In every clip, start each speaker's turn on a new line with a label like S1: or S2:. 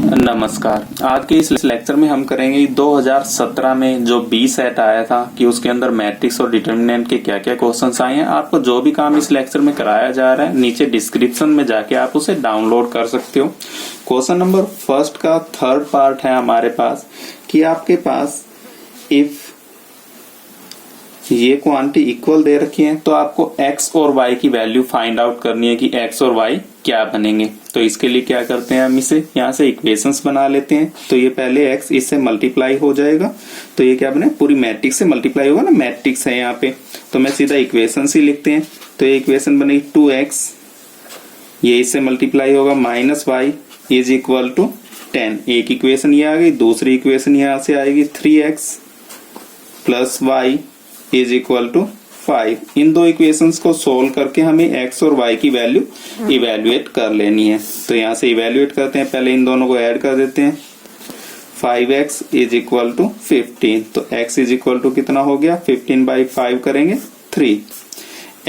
S1: नमस्कार। आज के इस लेक्चर में हम करेंगे 2017 में जो बी सेट आया था कि उसके अंदर मैट्रिक्स और डिटर्मिनेंट के क्या क्या क्वेश्चंस आए हैं। आपको जो भी काम इस लेक्चर में कराया जा रहा है नीचे डिस्क्रिप्शन में जाके आप उसे डाउनलोड कर सकते हो। क्वेश्चन नंबर फर्स्ट का थर्ड पार्ट है हमारे पास कि आपके पास इफ ये क्वांटिटी इक्वल दे रखी है तो आपको x और y की वैल्यू फाइंड आउट करनी है कि x और y क्या बनेंगे। तो इसके लिए क्या करते हैं, हम इसे यहाँ से इक्वेशंस बना लेते हैं। तो ये पहले x इससे मल्टीप्लाई हो जाएगा तो ये क्या बने, पूरी मैट्रिक्स से मल्टीप्लाई होगा ना, मैट्रिक्स है यहाँ पे। तो मैं सीधा इक्वेशन ही लिखते हैं। तो ये इक्वेशन बनेगी 2x, ये इससे मल्टीप्लाई होगा -y इज इक्वल टू 10। एक इक्वेशन ये आ गई। दूसरी इक्वेशन यहाँ से आएगी 3x plus y is equal to 5। इन दो इक्वेशंस को सोल्व करके हमें x और y की वैल्यू इवेल्युएट कर लेनी है। तो यहाँ से इवेल्युएट करते हैं, पहले इन दोनों को ऐड कर देते हैं। 5x is equal to 15। तो x इज इक्वल टू कितना हो गया, 15/5 करेंगे 3।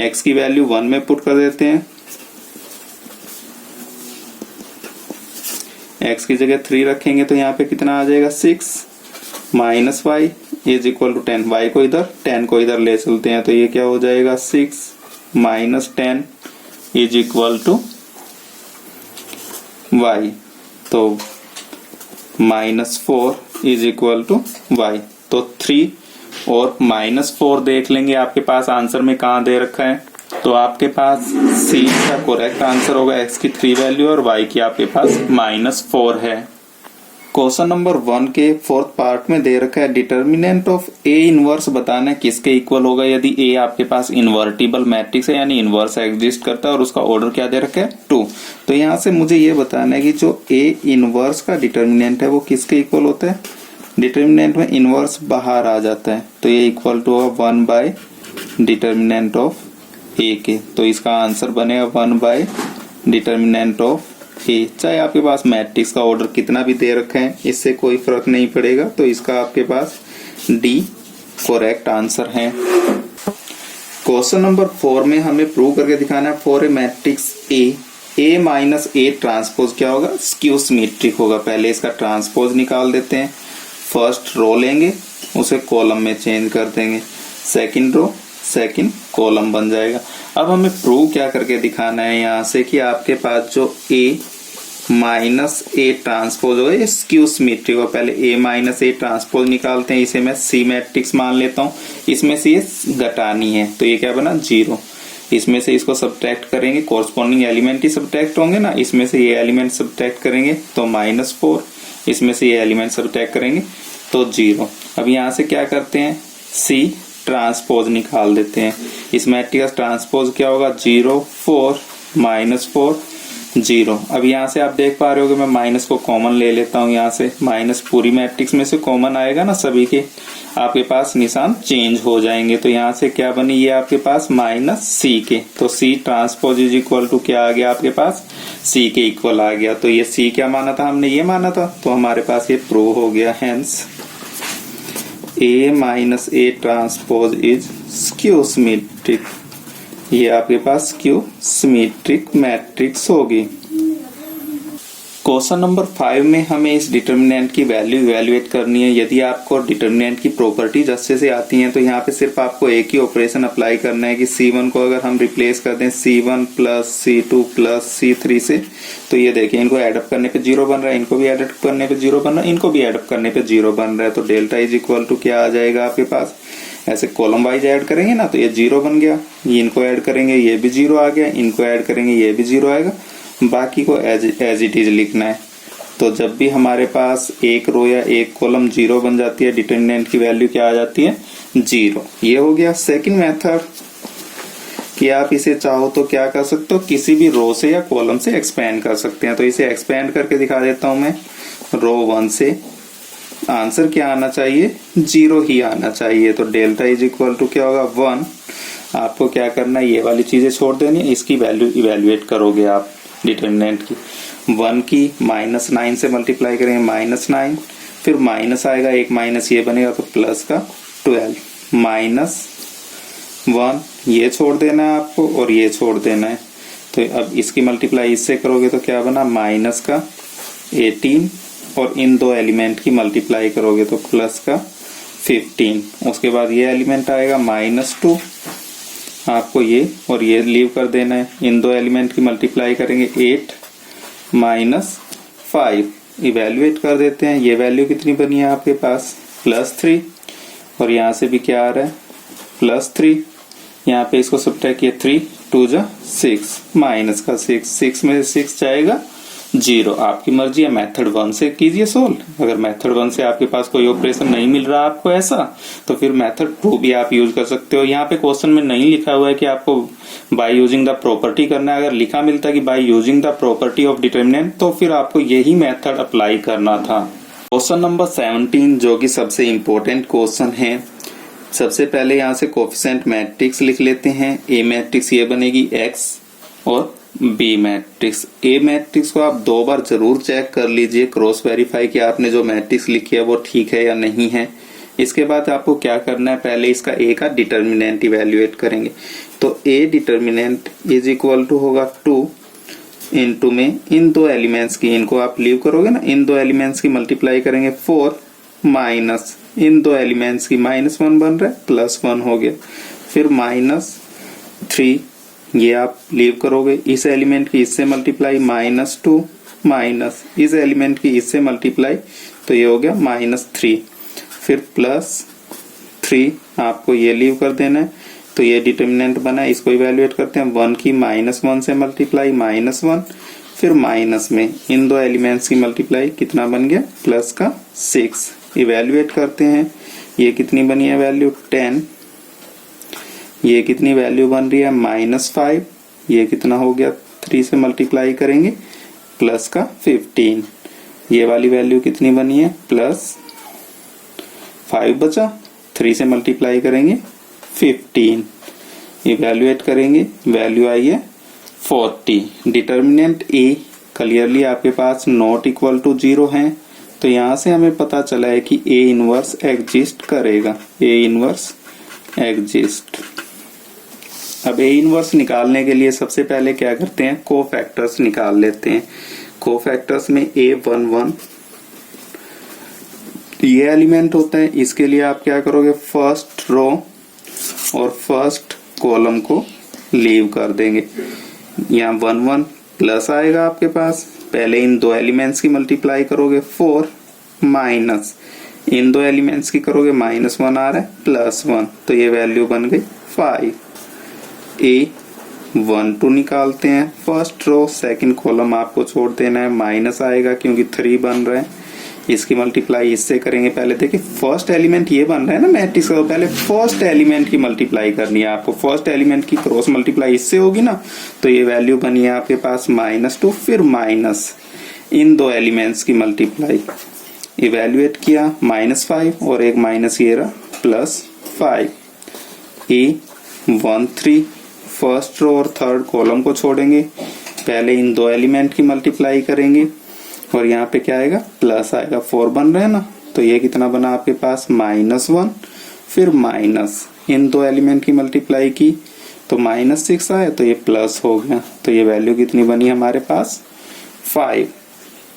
S1: x की वैल्यू 1 में पुट कर देते हैं, x की जगह 3 रखेंगे तो यहाँ पे कितना आ जाएगा 6 minus y is equal to 10। y को इधर 10 को इधर ले चलते हैं तो ये क्या हो जाएगा 6 minus 10 is equal to y। तो -4 इज इक्वल टू y। तो 3 और -4 देख लेंगे आपके पास आंसर में कहाँ दे रखा है। तो आपके पास C का करेक्ट आंसर होगा x की 3 वैल्यू और y की आपके पास -4 है। क्वेश्चन नंबर 1 के फोर्थ पार्ट में दे रखा है डिटर्मिनेंट ऑफ A इनवर्स बताना है किसके इक्वल होगा यदि A आपके पास इन्वर्टिबल मैट्रिक्स है यानी इनवर्स एग्जिस्ट करता है और उसका ऑर्डर क्या दे रखा है 2। तो यहाँ से मुझे ये बताना है कि जो A इनवर्स का डिटर्मिनेंट है वो किसके इक्वल होता है। डिटर्मिनेंट में इनवर्स बाहर आ जाता है तो ये इक्वल टू होगा 1 बाय डिटर्मिनेंट ऑफ A के। तो इसका आंसर बनेगा 1 बाय डिटर्मिनेंट ऑफ A। चाहे आपके पास मैट्रिक्स का ऑर्डर कितना भी दे रखा है इससे कोई फर्क नहीं पड़ेगा। तो इसका आपके पास D करेक्ट आंसर है। क्वेश्चन नंबर 4 में हमें प्रूव करके दिखाना है for a matrix A minus A transpose क्या होगा, स्क्यू सिमेट्रिक होगा। पहले इसका ट्रांसपोज निकाल देते हैं। फर्स्ट रो लेंगे उसे कॉलम में चेंज कर देंगे, सेकंड रो सेकंड कॉलम बन जाएगा। अब हमें प्रूव क्या करके दिखाना है यहाँ से कि आपके पास जो A माइनस A ट्रांसपोज होगा ये स्क्यू सिमेट्रिक होगा। पहले A माइनस A ट्रांसपोज निकालते हैं, इसे मैं C मैट्रिक्स मान लेता हूँ। इसमें से ये घटानी है तो ये क्या बना 0। इसमें से इसको सब्ट्रैक्ट करेंगे, कोरस्पॉन्डिंग एलिमेंट ही सब्ट्रैक्ट होंगे ना। इसमें से ये एलिमेंट सब्ट्रैक्ट करेंगे तो -4, इसमें से ये एलिमेंट सब्ट्रैक्ट करेंगे तो 0। अब यहाँ से क्या करते हैं C ट्रांसपोज निकाल देते हैं। इस मैट्रिक्स ट्रांसपोज क्या होगा 0 4 -4 0। अब यहाँ से आप देख पा रहे हो कि मैं माइनस को कॉमन ले लेता हूँ। यहाँ से माइनस पूरी मैट्रिक्स में से कॉमन आएगा ना, सभी के आपके पास निशान चेंज हो जाएंगे। तो यहाँ से क्या बनी ये आपके पास -C के। तो C transpose is equal to क्या आ गया आपके पास C के इक्वल आ गया। तो ये C क्या माना था हमने, ये माना था। तो हमारे पास ये प्रूव हो गया। Hence A minus A transpose is skew symmetric. ये आपके पास स्क्यू सिमेट्रिक मैट्रिक्स होगी। क्वेश्चन नंबर 5 में हमें इस डिटर्मिनेंट की वैल्यू इवेल्युएट करनी है। यदि आपको डिटर्मिनेंट की प्रॉपर्टीज अच्छे से आती हैं तो यहाँ पे सिर्फ आपको एक ही ऑपरेशन अप्लाई करना है कि C1 को अगर हम रिप्लेस कर दें C1 plus C2 plus C3 से, तो ये देखिए इनको एडअप करने पे 0 बन रहा है, इनको भी एडअप करने पे 0 बन रहा है, इनको भी एडअप करने पे 0 बन रहा है। तो डेल्टा इज इक्वल टू क्या आ जाएगा आपके पास, ऐसे कॉलम वाइज ऐड करेंगे ना तो ये 0 बन गया। ये इनको ऐड करेंगे ये भी 0 आ गया, इनको ऐड करेंगे ये भी 0 आएगा। बाकी को एज इट इज लिखना है। तो जब भी हमारे पास एक रो या एक कॉलम 0 बन जाती है डिटर्मिनेंट की वैल्यू क्या आ जाती है 0। ये हो गया सेकंड मेथड कि आप इसे चाहो तो क्या कर सकते हो, किसी भी रो से या कॉलम से एक्सपेंड कर सकते हैं। तो इसे एक्सपेंड करके दिखा देता हूं मैं। रो 1 से आंसर क्या आना चाहिए 0 ही आना चाहिए। तो डेल्टा इज इक्वल टू क्या होगा 1। आपको क्या करना है, ये वाली चीजें छोड़ देनी है, इसकी वैल्यू इवेल्युएट करोगे आप डिटर्मिनेंट की। 1 की -9 से मल्टीप्लाई करेंगे -9, फिर माइनस आएगा, एक माइनस ये बनेगा तो प्लस का 12 -1 ये छोड़ देना है आपको और ये छोड़ देना है। तो अब इसकी मल्टीप्लाई इससे करोगे तो क्या बना -18 और इन दो एलिमेंट की मल्टीप्लाई करोगे तो प्लस का 15। उसके बाद ये एलिमेंट आएगा -2, आपको ये और ये लीव कर देना है। इन दो एलिमेंट की मल्टीप्लाई करेंगे 8 -5, इवेल्युएट कर देते हैं। ये वैल्यू कितनी बनी है आपके पास +3, और यहाँ से भी क्या आ रहा है +3। यहाँ पे इसको सब्ट्रैक्ट किया 3 2 जा 6 माइनस का 6 में से 6 जाएगा 0। आपकी मर्जी है, मेथड 1 से कीजिए सोल्व। अगर मेथड 1 से आपके पास कोई ऑपरेशन नहीं मिल रहा आपको ऐसा, तो फिर मेथड 2 भी आप यूज कर सकते हो। यहाँ पे क्वेश्चन में नहीं लिखा हुआ है कि आपको बाय यूजिंग द प्रॉपर्टी करना है। अगर लिखा मिलता कि by using the property of determinant, तो फिर आपको यही मेथड अप्लाई करना था। क्वेश्चन नंबर 17 जो कि सबसे इम्पोर्टेंट क्वेश्चन है। सबसे पहले यहाँ से कोफिशिएंट मैट्रिक्स लिख लेते हैं। ए मैट्रिक्स ये बनेगी x और बी मैट्रिक्स। ए मैट्रिक्स को आप 2 बार जरूर चेक कर लीजिए, क्रॉस वेरीफाई कि आपने जो मैट्रिक्स लिखी है वो ठीक है या नहीं है। इसके बाद आपको क्या करना है, पहले इसका ए का डिटर्मिनेंट इवेल्युएट करेंगे। तो A determinant is equal to होगा 2 इनटू में इन दो एलिमेंट्स की, इनको आप लीव करोगे ना, इन दो एलिमेंट्स की मल्टीप्लाई करेंगे 4 माइनस इन दो एलिमेंट्स की -1 बन रहा है +1 हो गया, फिर -3 ये आप लीव करोगे, इस एलिमेंट की इससे मल्टीप्लाई -2 माइनस इस एलिमेंट की इससे मल्टीप्लाई, तो ये हो गया -3, फिर +3 आपको ये लीव कर देना है। तो ये डिटर्मिनेंट बना है, इसको इवेल्युएट करते हैं। 1 की -1 से मल्टीप्लाई -1, फिर माइनस में इन दो एलिमेंट्स की मल्टीप्लाई, कितना बन गया प्लस का 6, इवेल्युएट करते हैं। ये कितनी बनी है वैल्यू 10, ये कितनी वैल्यू बन रही है -5, ये कितना हो गया 3 से मल्टीप्लाई करेंगे प्लस का 15, ये वाली वैल्यू कितनी बनी है +5 बचा, 3 से मल्टीप्लाई करेंगे 15, इवेल्युएट करेंगे, वैल्यू आई है 40। डिटर्मिनेंट ए क्लियरली आपके पास नॉट इक्वल टू 0 है, तो यहां से हमें पता चला है कि ए इनवर्स एग्जिस्ट करेगा, ए इनवर्स एग्जिस्ट। अब ए इनवर्स निकालने के लिए सबसे पहले क्या करते हैं, कोफैक्टर्स निकाल लेते हैं। कोफैक्टर्स में A11 ये एलिमेंट होता है, इसके लिए आप क्या करोगे, फर्स्ट रो और फर्स्ट कॉलम को लीव कर देंगे। यहाँ 1 प्लस आएगा आपके पास, पहले इन दो एलिमेंट्स की मल्टीप्लाई करोगे 4 माइनस इन दो एलिमेंट्स की करोगे -1 आ रहा है +1, तो ये वैल्यू बन गई 5। A12 निकालते हैं, फर्स्ट रो सेकंड कॉलम आपको छोड़ देना है, माइनस आएगा क्योंकि 3 बन रहा है, इसकी मल्टीप्लाई इससे करेंगे। पहले देखिए फर्स्ट एलिमेंट ये बन रहा है ना मैट्रिक्स का, तो पहले फर्स्ट एलिमेंट की मल्टीप्लाई करनी है आपको। फर्स्ट एलिमेंट की क्रॉस मल्टीप्लाई इससे होगी ना, तो ये वैल्यू बनी है आपके पास -2, फिर माइनस इन दो एलिमेंट्स की मल्टीप्लाई, इवेल्युएट किया -5 और एक माइनस ये रहा +5। A13 फर्स्ट रो और थर्ड कॉलम को छोड़ेंगे, पहले इन दो एलिमेंट की मल्टीप्लाई करेंगे और यहाँ पे क्या आएगा प्लस आएगा, 4 बन रहा है ना, तो ये कितना बना आपके पास -1, फिर माइनस इन दो एलिमेंट की मल्टीप्लाई की तो -6 आया, तो ये प्लस हो गया, तो ये वैल्यू कितनी बनी हमारे पास 5।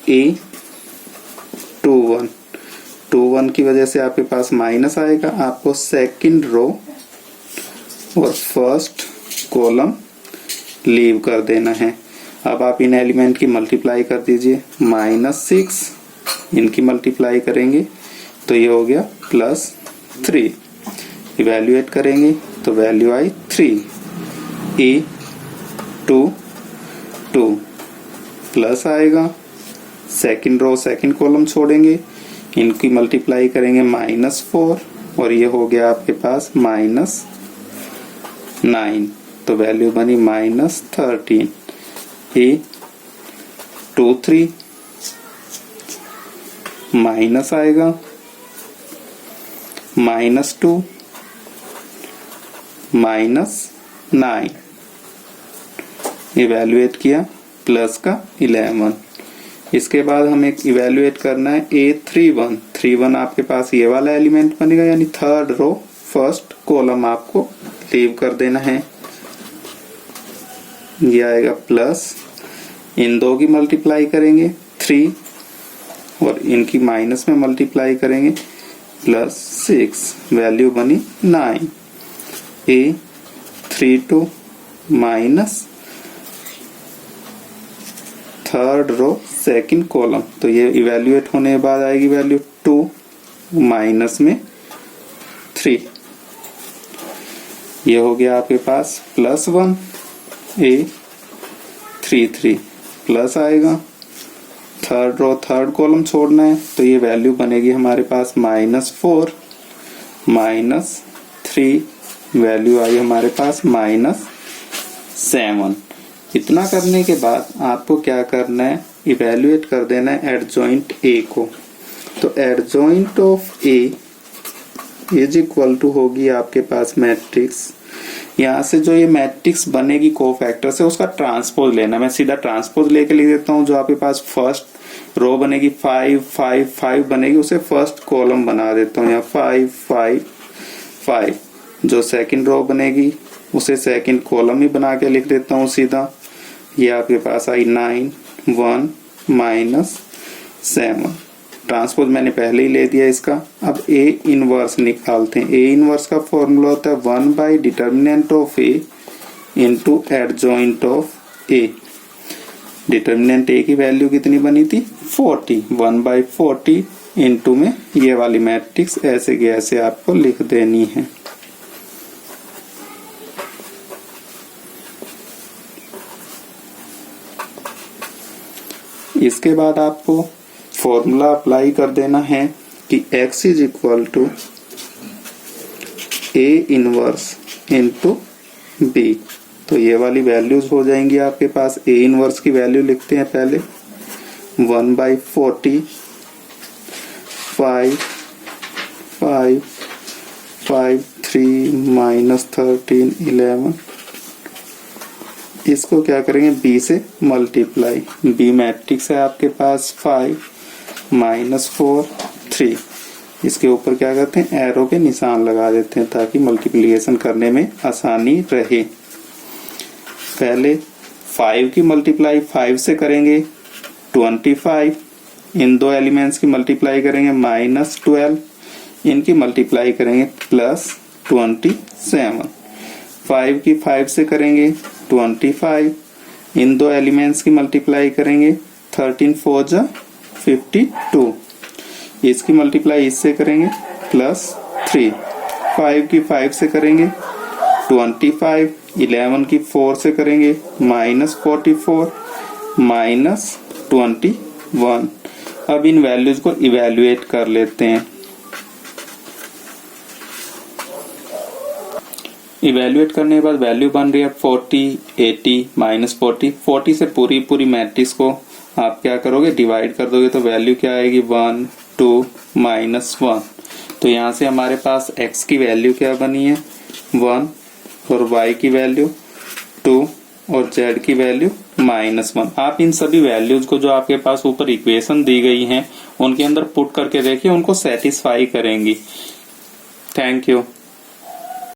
S1: A21 की वजह से आपके पास माइनस आएगा, आपको सेकंड रो और फर्स्ट कॉलम लीव कर देना है। अब आप इन एलिमेंट की मल्टीप्लाई कर दीजिए, -6 इनकी मल्टीप्लाई करेंगे तो ये हो गया +3, इवेल्युएट करेंगे तो वैल्यू आई 3। A22 प्लस आएगा, सेकंड रो सेकंड कॉलम छोड़ेंगे, इनकी मल्टीप्लाई करेंगे -4 और ये हो गया आपके पास -9, तो वैल्यू बनी -13। A23 माइनस आएगा, -2 -9, इवेल्युएट किया प्लस का 11। इसके बाद हमें इवेल्युएट करना है A31 आपके पास ये वाला एलिमेंट बनेगा, यानी थर्ड रो फर्स्ट कॉलम आपको लीव कर देना है, ये आएगा प्लस, इन दो की मल्टीप्लाई करेंगे 3 और इनकी माइनस में मल्टीप्लाई करेंगे +6 वैल्यू बनी 9। A32 minus third row second column, तो ये इवेल्युएट होने के बाद आएगी वैल्यू 2 माइनस में 3। ये हो गया आपके पास +1 A33 प्लस आएगा, थर्ड रो थर्ड कॉलम छोड़ना है तो ये वैल्यू बनेगी हमारे पास -4 -3 वैल्यू आई हमारे पास -7। इतना करने के बाद आपको क्या करना है, इवेल्युएट कर देना है एडजॉइंट ए को। तो adjoint of A is equal to होगी आपके पास मैट्रिक्स, यहाँ से जो ये मैट्रिक्स बनेगी कोफैक्टर से उसका ट्रांसपोज लेना। मैं सीधा ट्रांसपोज लेके लिख देता हूँ। जो आपके पास फर्स्ट रो बनेगी 5 5 5 बनेगी, उसे फर्स्ट कॉलम बना देता हूँ यहाँ 5 5 5। जो सेकंड रो बनेगी उसे सेकंड कॉलम ही बना के लिख देता हूँ सीधा। ये आपके पास आई 9 1 -7। ट्रांसपोज मैंने पहले ही ले दिया इसका। अब ए इनवर्स निकालते हैं। ए इनवर्स का फॉर्मूला होता है 1 by determinant of A into adjoint of A. Determinant A की वैल्यू कितनी बनी थी 40, 1/40 इंटू में ये वाली मैट्रिक्स ऐसे के ऐसे आपको लिख देनी है। इसके बाद आपको फॉर्मूला अप्लाई कर देना है कि x is equal to A inverse into B. तो ये वाली वैल्यूज हो जाएंगी आपके पास। ए इनवर्स की वैल्यू लिखते हैं पहले 1/40 5 5 5 3 -13 11। इसको क्या करेंगे b से मल्टीप्लाई। b मैट्रिक्स है आपके पास 5 -4 3। इसके ऊपर क्या करते हैं एरो के निशान लगा देते हैं ताकि मल्टीप्लिकेशन करने में आसानी रहे। पहले 5 की मल्टीप्लाई 5 से करेंगे 25, इन दो एलिमेंट्स की मल्टीप्लाई करेंगे -12, इनकी मल्टीप्लाई करेंगे +27। 5 की 5 से करेंगे 25, इन दो एलिमेंट्स की मल्टीप्लाई करेंगे 13 4 जा 52, इसकी मल्टीप्लाई इससे करेंगे +3। 5 की 5 से करेंगे 25, 11 की 4 से करेंगे -44 -21। अब इन वैल्यूज को इवेल्युएट कर लेते हैं। इवेल्युएट करने के बाद वैल्यू बन रही है 40 80 -40। 40 से पूरी मैट्रिक्स को आप क्या करोगे डिवाइड कर दोगे तो वैल्यू क्या आएगी 1 2 -1। तो यहाँ से हमारे पास x की वैल्यू क्या बनी है 1 और y की वैल्यू 2 और z की वैल्यू -1। आप इन सभी वैल्यूज को जो आपके पास ऊपर इक्वेशन दी गई हैं उनके अंदर पुट करके देखिए, उनको सेटिस्फाई करेंगी। Thank you.